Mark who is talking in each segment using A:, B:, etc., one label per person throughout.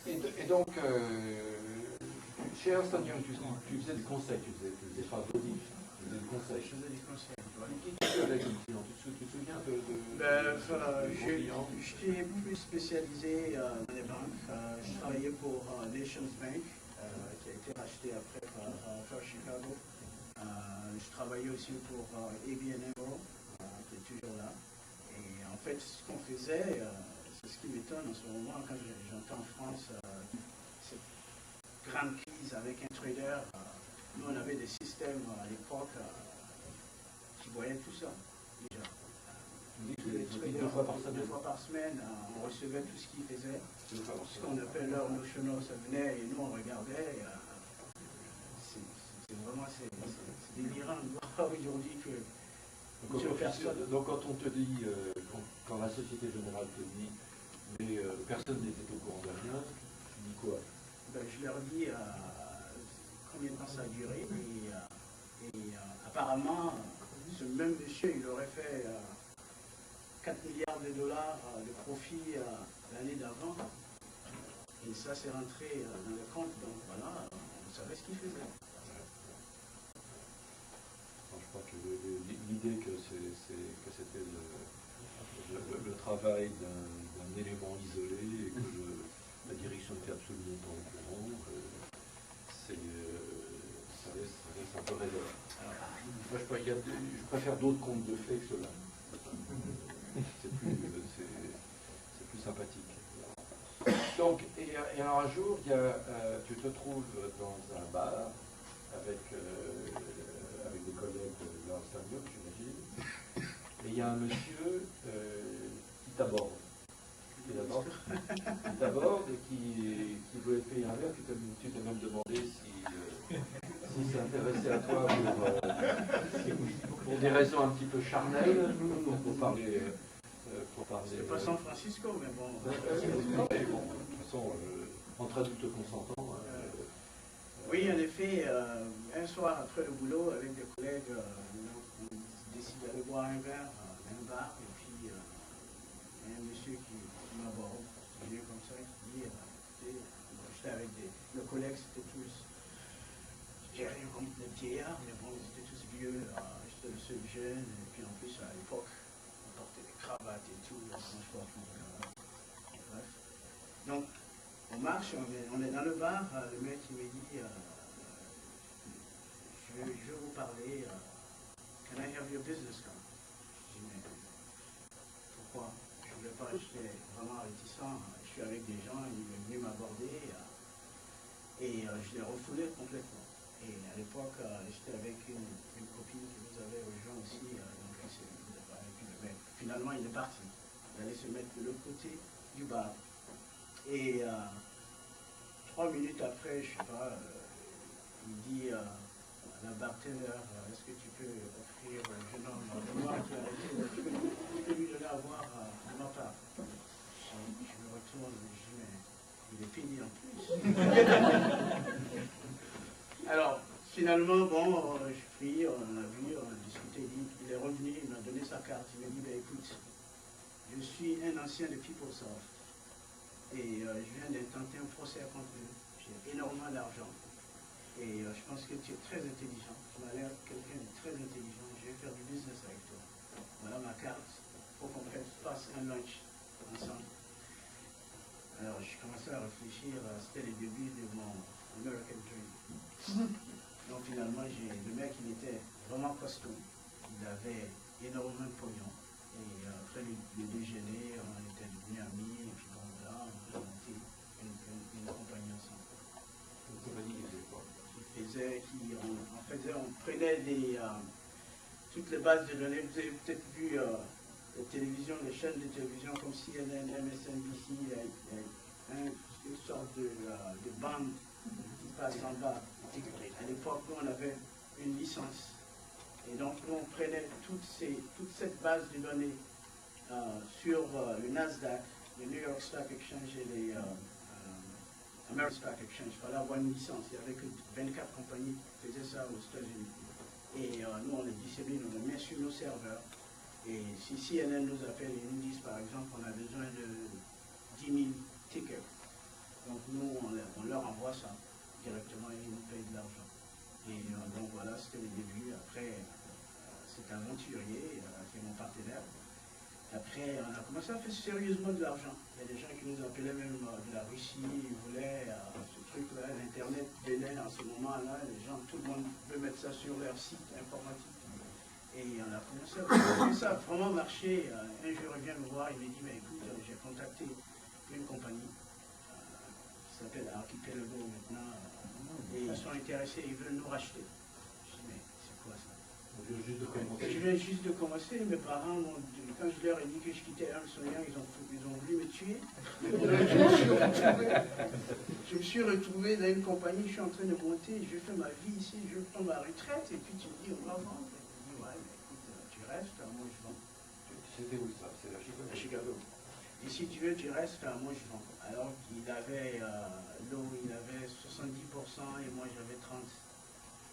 A: Et donc, chez Ernst Young, tu faisais du conseil, tu faisais pas d'audit, tu faisais du conseil.
B: Je faisais du conseil.
A: Qui tu avais comme client? Tu te souviens
B: j'étais plus spécialisé dans les banques. Je travaillais pour Nations Bank, qui a été racheté après par First Chicago. Je travaillais aussi pour ABN AMRO, qui est toujours là. Et en fait, ce qu'on faisait, c'est ce qui m'étonne en ce moment, quand j'entends en France cette grande crise avec un trader. Nous, on avait des systèmes à l'époque qui voyaient tout ça, déjà.
A: Deux
B: fois par semaine, on recevait tout ce qu'ils faisaient, ce qu'on appelle leur notional, ça venait et nous on regardait. C'est vraiment délirant de voir aujourd'hui que
A: donc quand on te dit, quand la Société Générale te dit, mais personne n'était au courant de rien, tu dis quoi?
B: Je leur dis combien de temps ça a duré et apparemment ce même monsieur il aurait fait 4 milliards de dollars de profit l'année d'avant et ça s'est rentré dans le compte, donc voilà, on savait ce qu'il faisait.
A: Je crois que l'idée que c'était le travail d'un élément isolé et que la direction n'était absolument pas au courant, ça laisse un peu rêveur. Moi, je préfère d'autres contes de fées que ceux-là. C'est plus sympathique. Donc, et alors un jour, tu te trouves dans un bar avec des collègues de l'Arsenal, j'imagine, et il y a un monsieur qui t'aborde. Qui t'aborde et qui voulait te payer un verre. Tu t'es même demandé si c'est intéressé à toi pour des raisons un petit peu charnelles, pour parler.
B: C'est pas San Francisco, mais bon.
A: De toute façon, entre adultes consentants.
B: Oui, en effet, un soir après le boulot, avec des collègues, on décide d'aller boire un verre dans un bar, et puis il y a un monsieur qui m'aborde, qui vient comme ça, qui dit, j'étais avec nos collègues, c'était tous, je dirais comme des vieillards, mais bon, ils étaient tous vieux, j'étais le seul jeune, et puis en plus, à l'époque, on portait des cravates et tout, le transport, bref. Donc, on marche, on est dans le bar, le mec il me dit je veux vous parler, can I have your business card? Je dis mais pourquoi? Je ne voulais pas, j'étais vraiment réticent, je suis avec des gens, il est venu m'aborder et je l'ai refoulé complètement. Et à l'époque, j'étais avec une copine qui nous avait rejoint aussi, donc le mec, finalement il est parti, il allait se mettre de l'autre côté du bar. Et 3 minutes après, je sais pas, il dit à la bartender, est-ce que tu peux offrir un jeune homme de moi qui a arrêté, tu peux lui donner à boire de ma part. Je me retourne et je dis, mais il est fini en plus. Alors, finalement, bon, je suis pris, on a vu, on a discuté, il est revenu, il m'a donné sa carte, il m'a dit, ben écoute, je suis un ancien de PeopleSoft. Et je viens d'intenter un procès contre eux. J'ai énormément d'argent. Et je pense que tu es très intelligent. Tu m'as l'air quelqu'un de très intelligent. Je vais faire du business avec toi. Voilà ma carte. Il faut qu'on fasse un lunch ensemble. Alors je commençais à réfléchir. C'était le début de mon American Dream. Donc finalement, le mec, il était vraiment costaud. Il avait énormément de pognon. Et après le déjeuner, on était devenus amis. Et puis bon, là, on a monté une compagnie ensemble.
A: Une compagnie qui faisait quoi?
B: On prenait toutes les bases de données. Vous avez peut-être vu les chaînes de télévision comme CNN, MSNBC, une sorte de bande qui passe en bas. À l'époque, nous, on avait une licence. Et donc, nous, on prenait toute cette base de données sur le Nasdaq, le New York Stock Exchange et les American Stock Exchange. Il fallait avoir une licence. Il n'y avait que 24 compagnies qui faisaient ça aux États-Unis. Et nous, on les dissémine, on les met sur nos serveurs. Et si CNN nous appelle et nous disent, par exemple, qu'on a besoin de 10 000 tickets, après, on a commencé à faire sérieusement de l'argent. Il y a des gens qui nous appelaient même de la Russie, ils voulaient ce truc-là, l'Internet venait en ce moment-là, les gens, tout le monde veut mettre ça sur leur site informatique. Et on a commencé à faire ça, a vraiment marché. Un jour, il vient me voir, il me dit, mais écoute, j'ai contacté une compagnie qui s'appelle Archipelago maintenant, et ils sont intéressés, ils veulent nous racheter. Je dis, mais c'est quoi ça?
A: Je viens juste de commencer.
B: Je viens juste de commencer, mes parents, quand je leur ai dit que je quittais Armstrong, ils ont voulu me tuer. Je me suis retrouvé dans une compagnie, je suis en train de monter, je fais ma vie ici, je prends ma retraite, et puis tu me dis, on va vendre. Je dis, ouais, mais écoute, tu restes, moi je vends.
A: C'était où ça? C'est à Chicago?
B: À Chicago. Et si tu veux, tu restes, moi je vends. Alors qu'il avait, l'eau, il avait 70% et moi j'avais 30%.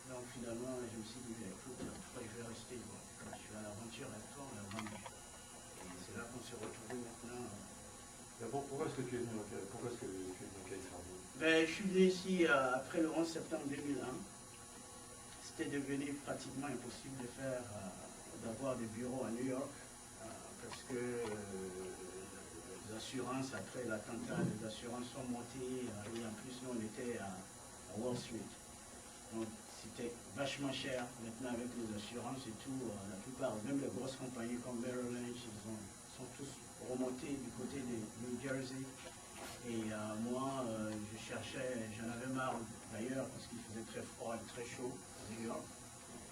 B: Donc finalement, je me suis dit, écoute, pourquoi je vais rester? Bon, quand je suis à l'aventure avec toi, on a vendu. Et c'est là qu'on s'est retrouvés maintenant.
A: Pourquoi est-ce que tu es venu en Californie?
B: Ben, je suis venu ici après le 11 septembre 2001. C'était devenu pratiquement impossible de faire, d'avoir des bureaux à New York, parce que les assurances, après l'attentat, les assurances sont montées, et en plus nous on était à Wall Street. Donc c'était vachement cher. Maintenant avec les assurances et tout, la plupart, même les grosses compagnies comme Merrill Lynch, sont tous remontés du côté de New Jersey. Et moi, je cherchais, j'en avais marre d'ailleurs parce qu'il faisait très froid et très chaud à New York.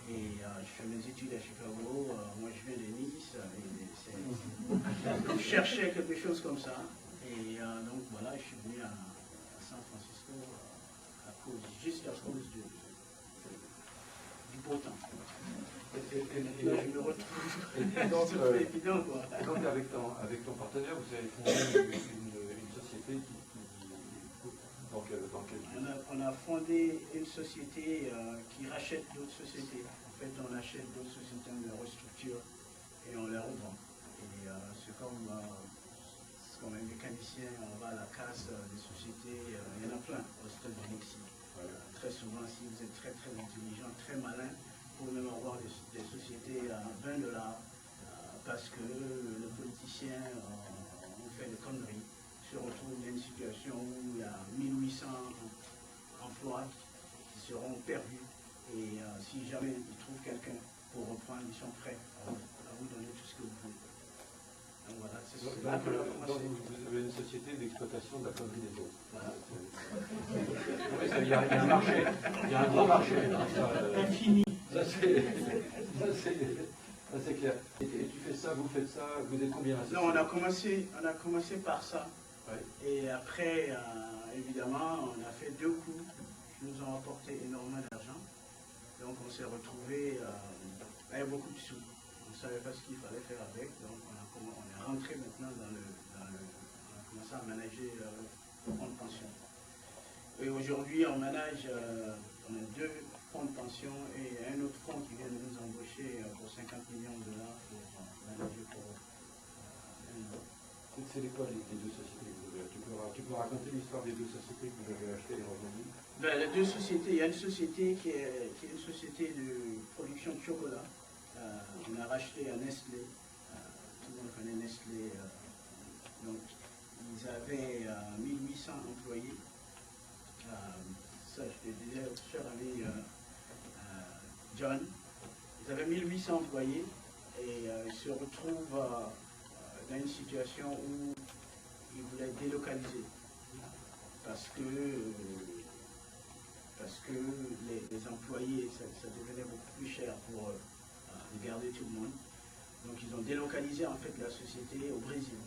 B: Et je fais mes études à Chicago, moi je viens de Nice, et je cherchais quelque chose comme ça. Et donc voilà, je suis venu à San Francisco juste à cause du beau temps. Et maintenant je me retrouve. C'est évident quoi.
A: Donc avec ton partenaire, vous avez fondé une société
B: on a fondé une société qui rachète d'autres sociétés. En fait, on achète d'autres sociétés, on les restructure et on les revend. Et c'est comme un mécanicien, on va à la casse des sociétés, il y en a plein aux États-Unis ici. Très souvent, si vous êtes très très intelligent, très malin, vous pouvez même avoir des sociétés à $20 parce que le politicien on fait des conneries, se retrouve dans une situation où il y a 1800 emplois qui seront perdus et si jamais ils trouvent quelqu'un pour reprendre, ils sont prêts à vous donner tout ce que vous voulez. Donc voilà, c'est là que l'on a commencé.
A: Vous avez une société d'exploitation de la connerie des autres. Voilà. Il y a un marché, il y a un gros marché.
B: Infini.
A: Ça c'est clair. Et tu fais ça, vous faites ça, vous êtes combien associés?
B: Non, on a commencé par ça.
A: Ouais.
B: Et après, évidemment, on a fait 2 coups qui nous ont apporté énormément d'argent. Donc on s'est retrouvé avec beaucoup de sous. On ne savait pas ce qu'il fallait faire avec. Donc on est rentré maintenant on a commencé à manager le fonds de pension. Et aujourd'hui, on manage, on a 2 fonds de pension et un autre fonds qui vient de nous embaucher pour $50 millions pour manager pour
A: C'est quoi les 2 sociétés que vous avez? Tu peux raconter l'histoire des 2 sociétés que vous avez achetées et revendues?
B: Ben, les 2 sociétés, il y a une société qui est une société de production de chocolat. On a racheté à Nestlé. Tout le monde connaît Nestlé. Donc, ils avaient 1800 employés. Ça, je te disais, cher ami John. Ils avaient 1800 employés et ils se retrouvent dans une situation où ils voulaient délocaliser parce que les employés, ça devenait beaucoup plus cher pour garder tout le monde. Donc ils ont délocalisé en fait la société au Brésil.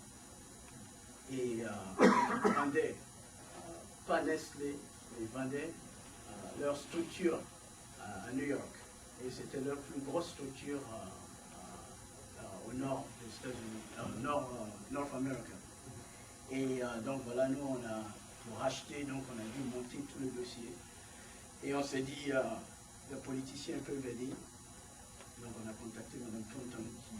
B: Et ils vendaient, pas Nestlé, ils vendaient leur structure à New York. Et c'était leur plus grosse structure au nord des États-Unis, North America. Et donc voilà, nous on a pour racheter, donc on a dû monter tout le dossier. Et on s'est dit, le politicien peut m'aider. Donc on a contacté Mme Clinton qui